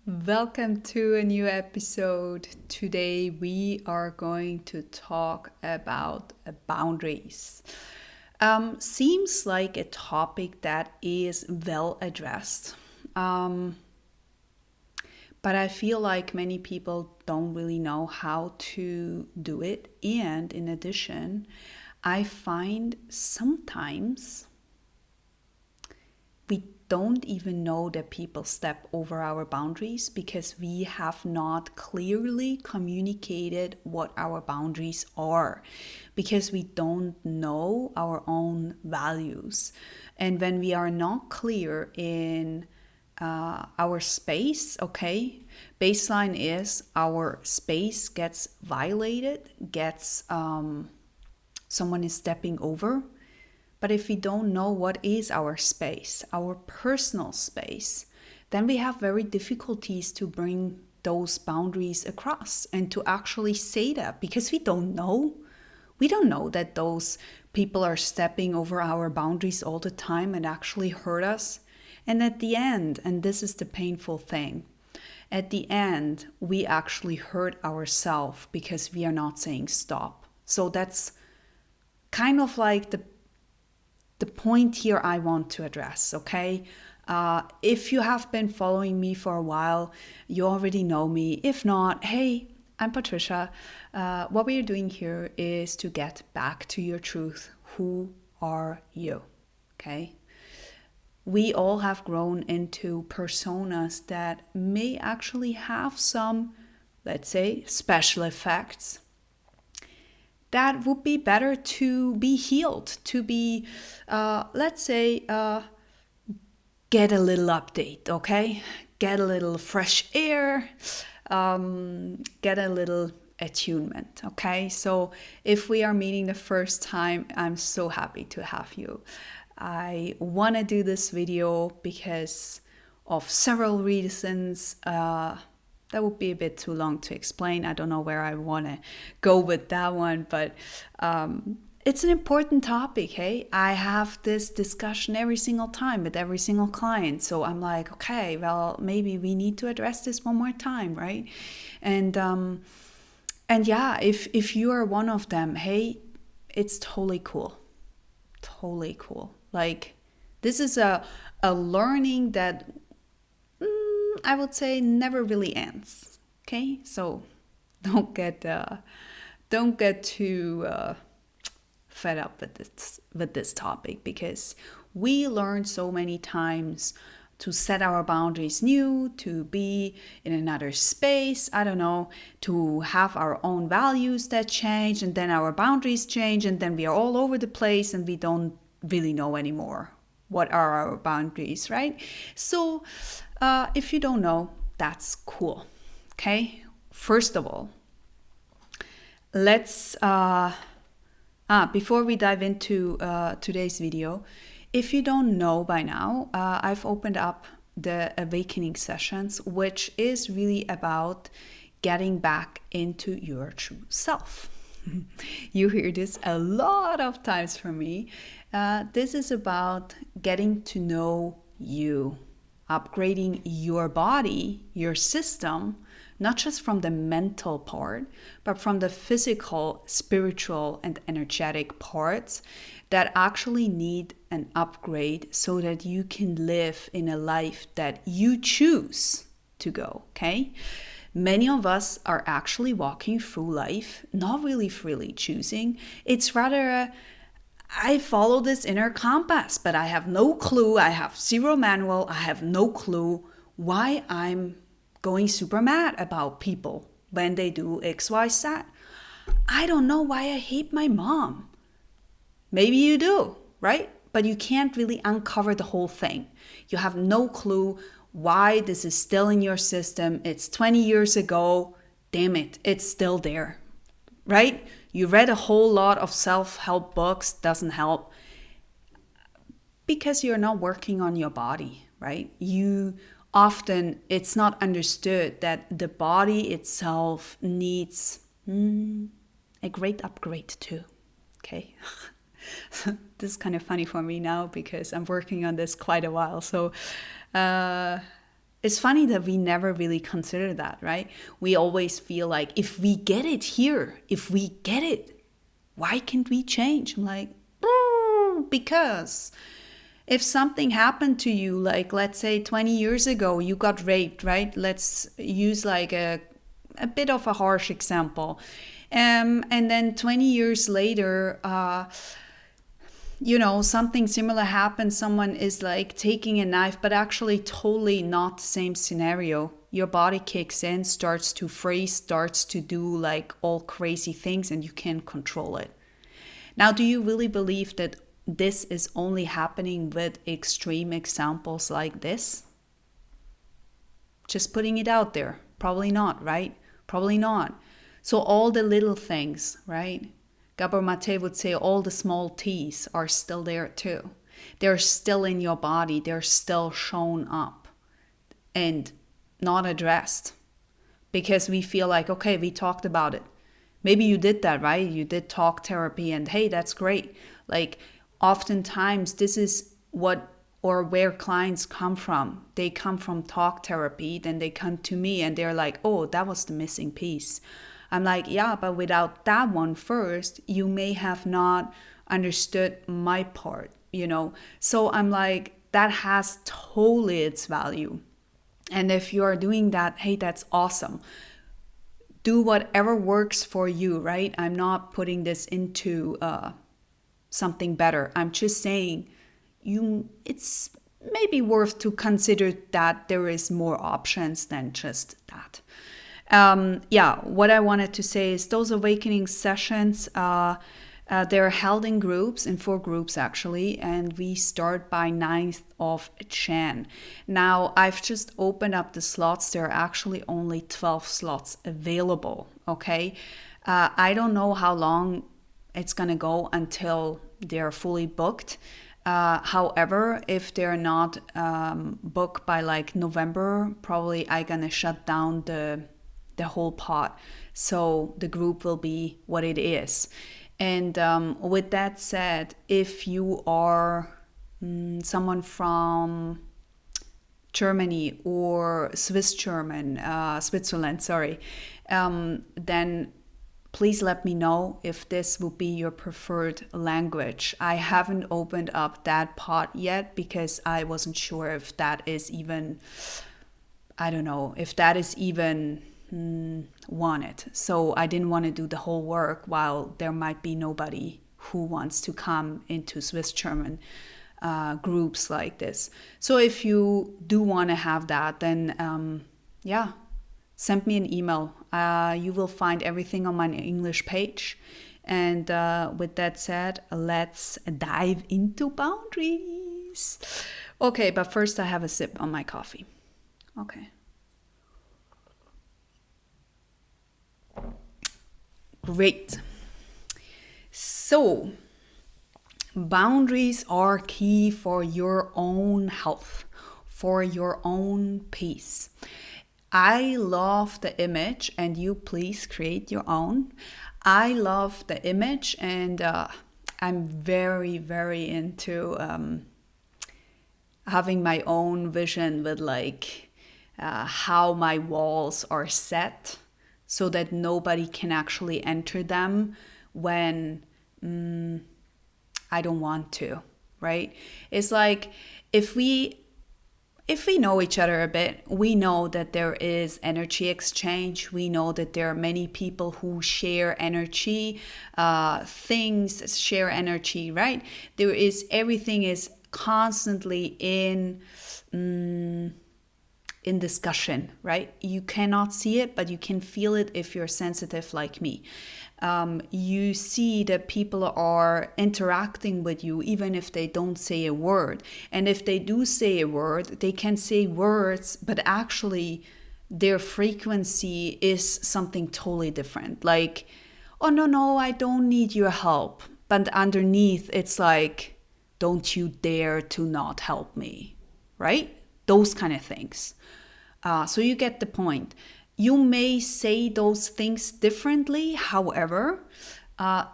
Welcome to a new episode. Today we are going to talk about boundaries. Seems like a topic that is well addressed, but I feel like many people don't really know how to do it. And in addition, I find sometimes we don't even know that people step over our boundaries because we have not clearly communicated what our boundaries are, because we don't know our own values. And when we are not clear in our space, okay, baseline is our space gets violated, gets someone is stepping over. But if we don't know what is our space, our personal space, then we have very difficulties to bring those boundaries across and to actually say that because we don't know. We don't know that those people are stepping over our boundaries all the time and actually hurt us. And at the end, and this is the painful thing, at the end, we actually hurt ourselves because we are not saying stop. So that's kind of like the point here I want to address, okay? If you have been following me for a while, you already know me. If not, hey, I'm Patricia. What we are doing here is to get back to your truth. Who are you? Okay? We all have grown into personas that may actually have some, let's say, special effects that would be better to be healed, to be, let's say, get a little update, okay? Get a little fresh air, get a little attunement, okay? So if we are meeting the first time, I'm so happy to have you. I want to do this video because of several reasons. That would be a bit too long to explain. I don't know where I want to go with that one, but it's an important topic, hey? I have this discussion every single time with every single client. So I'm like, okay, well, maybe we need to address this one more time, right? And yeah, if you are one of them, hey, it's totally cool. Totally cool. Like, this is a learning that I would say never really ends. Okay, so don't get too fed up with this topic, because we learn so many times to set our boundaries new, to be in another space, I don't know, to have our own values that change, and then our boundaries change, and then we are all over the place and we don't really know anymore what are our boundaries, right? So if you don't know, that's cool. Okay, first of all, let's before we dive into today's video, if you don't know by now, I've opened up the awakening sessions, which is really about getting back into your true self. You hear this a lot of times from me. This is about getting to know you, upgrading your body, your system, not just from the mental part, but from the physical, spiritual, and energetic parts that actually need an upgrade so that you can live in a life that you choose to go, okay? Many of us are actually walking through life not really freely choosing. It's rather I follow this inner compass, but I have no clue. I have zero manual. I have no clue why I'm going super mad about people when they do X, Y, Z. I don't know why I hate my mom. Maybe you do, right? But you can't really uncover the whole thing. You have no clue why this is still in your system. It's 20 years ago. Damn it, it's still there, right? You read a whole lot of self-help books, doesn't help because you're not working on your body, right? You often, it's not understood that the body itself needs a great upgrade too, okay? This is kind of funny for me now because I'm working on this quite a while. So it's It's funny that we never really consider that, right? We always feel like if we get it here, if we get it, why can't we change? I'm like, because if something happened to you, like let's say 20 years ago, you got raped, right? Let's use like a bit of a harsh example. And then 20 years later, something similar happens. Someone is like taking a knife, but actually totally not the same scenario. Your body kicks in, starts to freeze, starts to do like all crazy things, and you can't control it. Now, do you really believe that this is only happening with extreme examples like this? Just putting it out there. Probably not, right? Probably not. So all the little things, right? Gabor Mate would say all the small T's are still there too. They're still in your body. They're still shown up and not addressed because we feel like, okay, we talked about it. Maybe you did that, right? You did talk therapy and hey, that's great. Like oftentimes this is what or where clients come from. They come from talk therapy, then they come to me and they're like, oh, that was the missing piece. I'm like, yeah, but without that one first, you may have not understood my part, So I'm like, that has totally its value. And if you are doing that, hey, that's awesome. Do whatever works for you, right? I'm not putting this into something better. I'm just saying it's maybe worth to consider that there is more options than just that. What I wanted to say is those awakening sessions, they're held in groups, in 4 groups actually, and we start by 9th of Jan. Now, I've just opened up the slots. There are actually only 12 slots available, okay? I don't know how long it's gonna go until they're fully booked. However, if they're not booked by like November, probably I'm gonna shut down the whole pot. So the group will be what it is. And with that said, if you are someone from Germany or Switzerland, then please let me know if this will be your preferred language. I haven't opened up that pot yet because I wasn't sure if that is even, wanted. So I didn't want to do the whole work while there might be nobody who wants to come into Swiss German groups like this. So if you do want to have that, then send me an email. You will find everything on my English page. And with that said, let's dive into boundaries. Okay, but first I have a sip on my coffee. Okay. Great. So, boundaries are key for your own health, for your own peace. I love the image, and you please create your own. I love the image, and I'm very, very into having my own vision with like how my walls are set so that nobody can actually enter them when I don't want to, right? It's like if we know each other a bit, we know that there is energy exchange. We know that there are many people who share energy, things share energy, right? Everything is constantly in discussion, right? You cannot see it, but you can feel it if you're sensitive like me. You see that people are interacting with you even if they don't say a word. And if they do say a word, they can say words, but actually their frequency is something totally different. Like, oh, no, I don't need your help. But underneath, it's like, don't you dare to not help me, right? Those kind of things. So you get the point. You may say those things differently. However,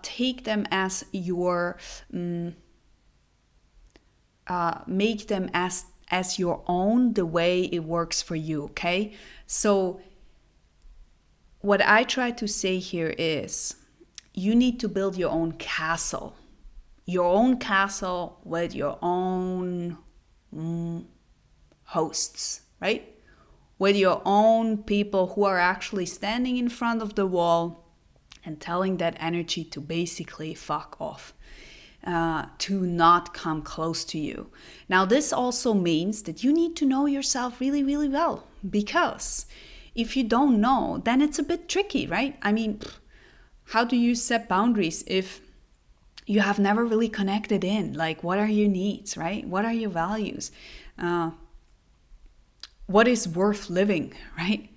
take them as your, make them as as your own the way it works for you, okay? So what I try to say here is you need to build your own castle with your own hosts, right? With your own people who are actually standing in front of the wall and telling that energy to basically fuck off, to not come close to you. Now, this also means that you need to know yourself really, really well, because if you don't know, then it's a bit tricky, right? I mean, how do you set boundaries if you have never really connected in? Like, what are your needs, right? What are your values? What is worth living, right?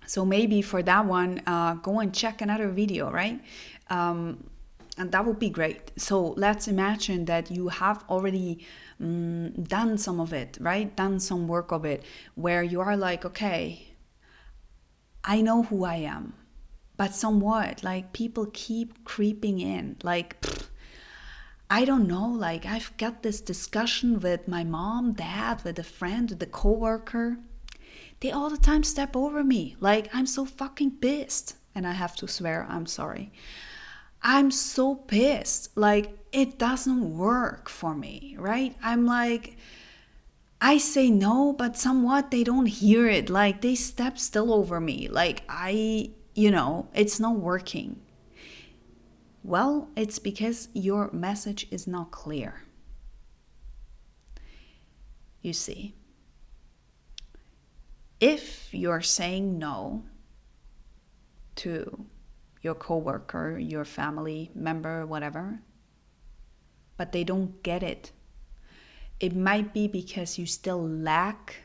So maybe for that one, go and check another video, right? And that would be great. So let's imagine that you have already done some of it, right? Done some work of it, where you are like, okay, I know who I am, but somewhat, like, people keep creeping in. Like, I don't know, like, I've got this discussion with my mom, dad, with a friend, with a coworker. They all the time step over me. Like, I'm so fucking pissed. And I have to swear, I'm sorry. I'm so pissed. Like, it doesn't work for me, right? I'm like, I say no, but somewhat they don't hear it. Like, they step still over me. Like, it's not working. Well, it's because your message is not clear. You see, if you're saying no to your coworker, your family member, whatever, but they don't get it, it might be because you still lack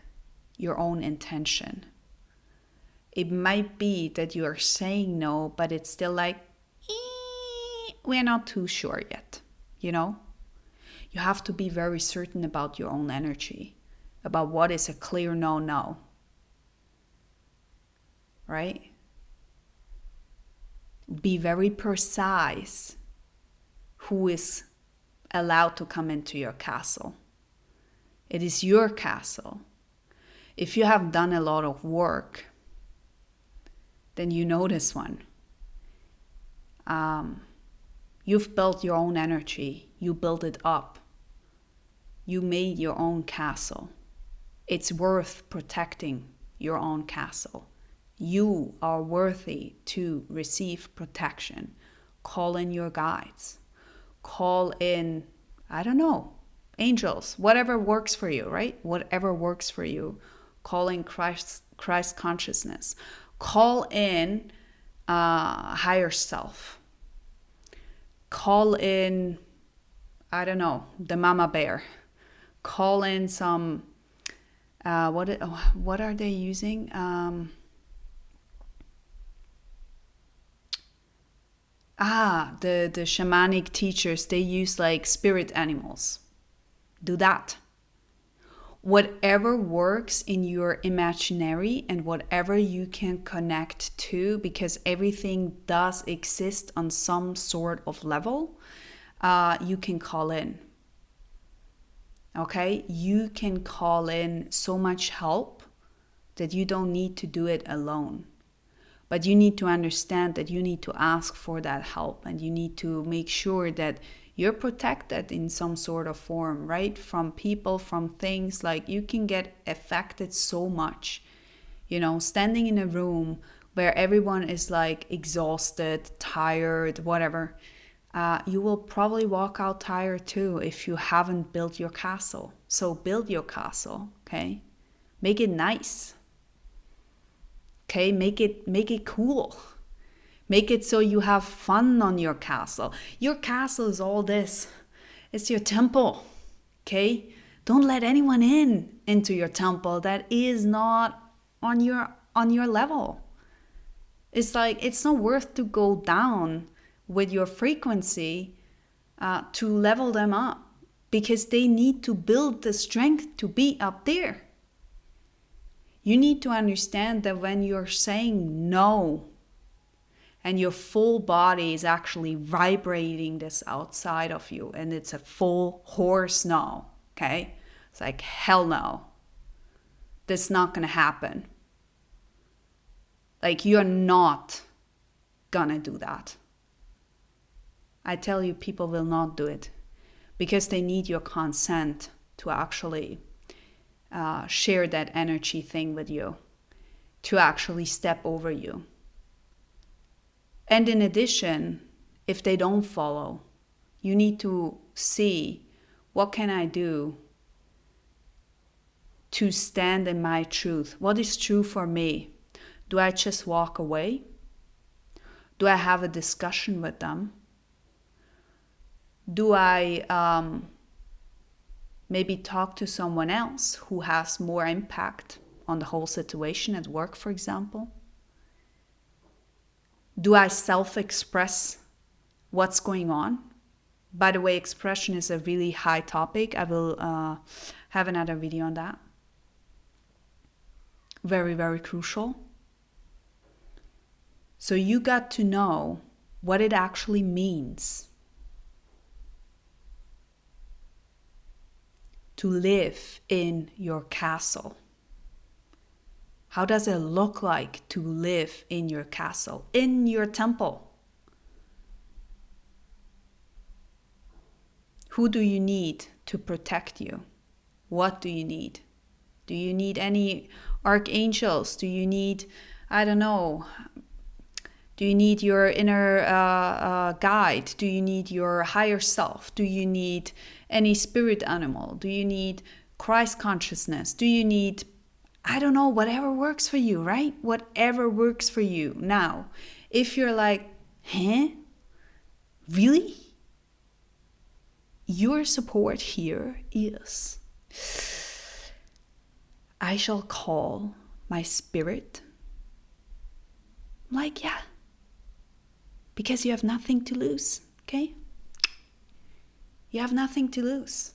your own intention. It might be that you are saying no, but it's still like, we're not too sure yet, you know? You have to be very certain about your own energy, about what is a clear no, right? Be very precise who is allowed to come into your castle. It is your castle. If you have done a lot of work, then you know this one. You've built your own energy. You built it up. You made your own castle. It's worth protecting your own castle. You are worthy to receive protection. Call in your guides. Call in, I don't know, angels, whatever works for you, right? Whatever works for you. Call in Christ consciousness. Call in higher self. Call in, I don't know, the mama bear. Call in some, what are they using? The shamanic teachers, they use like spirit animals. Do that. Whatever works in your imaginary and whatever you can connect to, because everything does exist on some sort of level, you can call in. Okay? You can call in so much help that you don't need to do it alone. But you need to understand that you need to ask for that help, and you need to make sure that you're protected in some sort of form, right? From people, from things. Like, you can get affected so much, standing in a room where everyone is like exhausted, tired, whatever. You will probably walk out tired too if you haven't built your castle. So build your castle, okay? Make it nice. Okay, make it cool. Make it so you have fun on your castle. Your castle is all this. It's your temple. Okay? Don't let anyone into your temple that is not on your level. It's like, it's not worth to go down with your frequency to level them up, because they need to build the strength to be up there. You need to understand that when you're saying no, and your full body is actually vibrating this outside of you, and it's a full horse no, okay? It's like, hell no. That's not going to happen. Like, you're not going to do that. I tell you, people will not do it because they need your consent to actually share that energy thing with you, to actually step over you. And in addition, if they don't follow, you need to see, what can I do to stand in my truth? What is true for me? Do I just walk away? Do I have a discussion with them? Do I maybe talk to someone else who has more impact on the whole situation at work, for example? Do I self-express what's going on? By the way, expression is a really high topic. I will have another video on that. Very, very crucial. So you got to know what it actually means to live in your castle. How does it look like to live in your castle, in your temple? Who do you need to protect you? What do you need? Do you need any archangels? Do you need, I don't know, do you need your inner guide? Do you need your higher self? Do you need any spirit animal? Do you need Christ consciousness? Do you need, I don't know, whatever works for you, right? Whatever works for you. Now, if you're like, huh? Really? Your support here is, I shall call my spirit. Like, yeah. Because you have nothing to lose, okay? You have nothing to lose.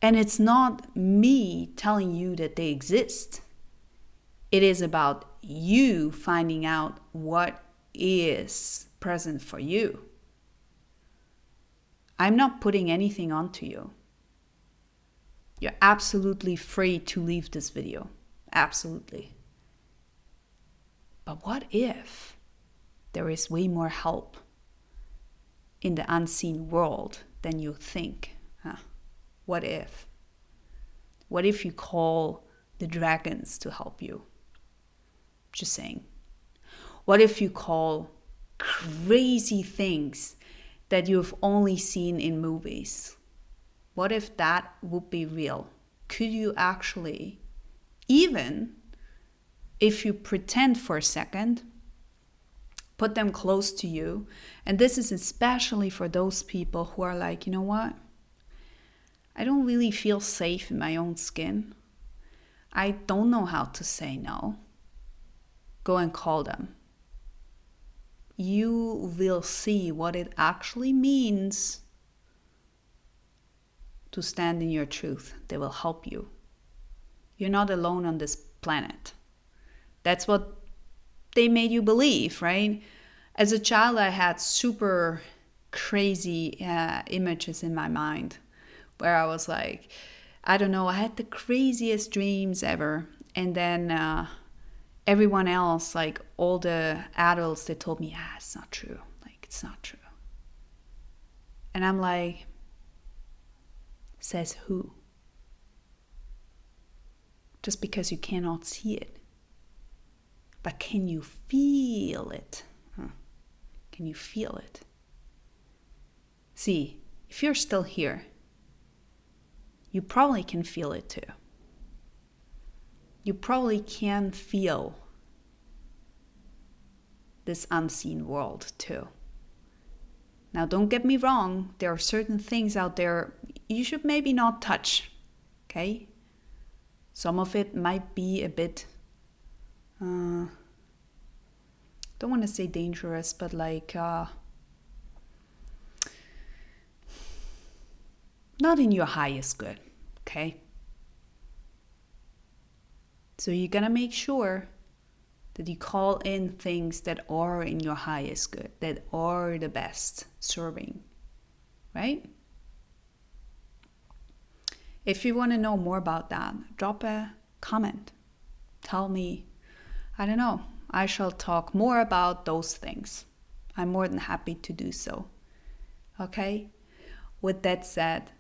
And it's not me telling you that they exist. It is about you finding out what is present for you. I'm not putting anything onto you. You're absolutely free to leave this video. Absolutely. But what if there is way more help in the unseen world than you think? Huh? What if? What if you call the dragons to help you? Just saying. What if you call crazy things that you've only seen in movies? What if that would be real? Could you actually, even if you pretend for a second, put them close to you? And this is especially for those people who are like, you know what? I don't really feel safe in my own skin. I don't know how to say no. Go and call them. You will see what it actually means to stand in your truth. They will help you. You're not alone on this planet. That's what they made you believe, right? As a child, I had super crazy images in my mind where I was like, I don't know, I had the craziest dreams ever. And then everyone else, like all the adults, they told me, it's not true. Like, it's not true. And I'm like, says who? Just because you cannot see it. But can you feel it? Can you feel it? See, if you're still here, you probably can feel it too. You probably can feel this unseen world too. Now, don't get me wrong. There are certain things out there you should maybe not touch, okay? Some of it might be a bit, don't want to say dangerous, but like, not in your highest good, okay? So you're gonna make sure that you call in things that are in your highest good, that are the best serving, right? If you want to know more about that, drop a comment. Tell me, I don't know, I shall talk more about those things. I'm more than happy to do so. Okay? With that said,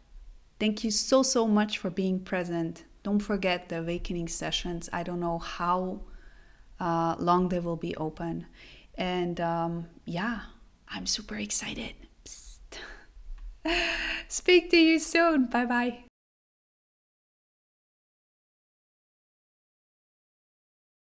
thank you so much for being present. Don't forget the awakening sessions. I don't know how long they will be open. And yeah, I'm super excited. Psst. Speak to you soon. Bye bye.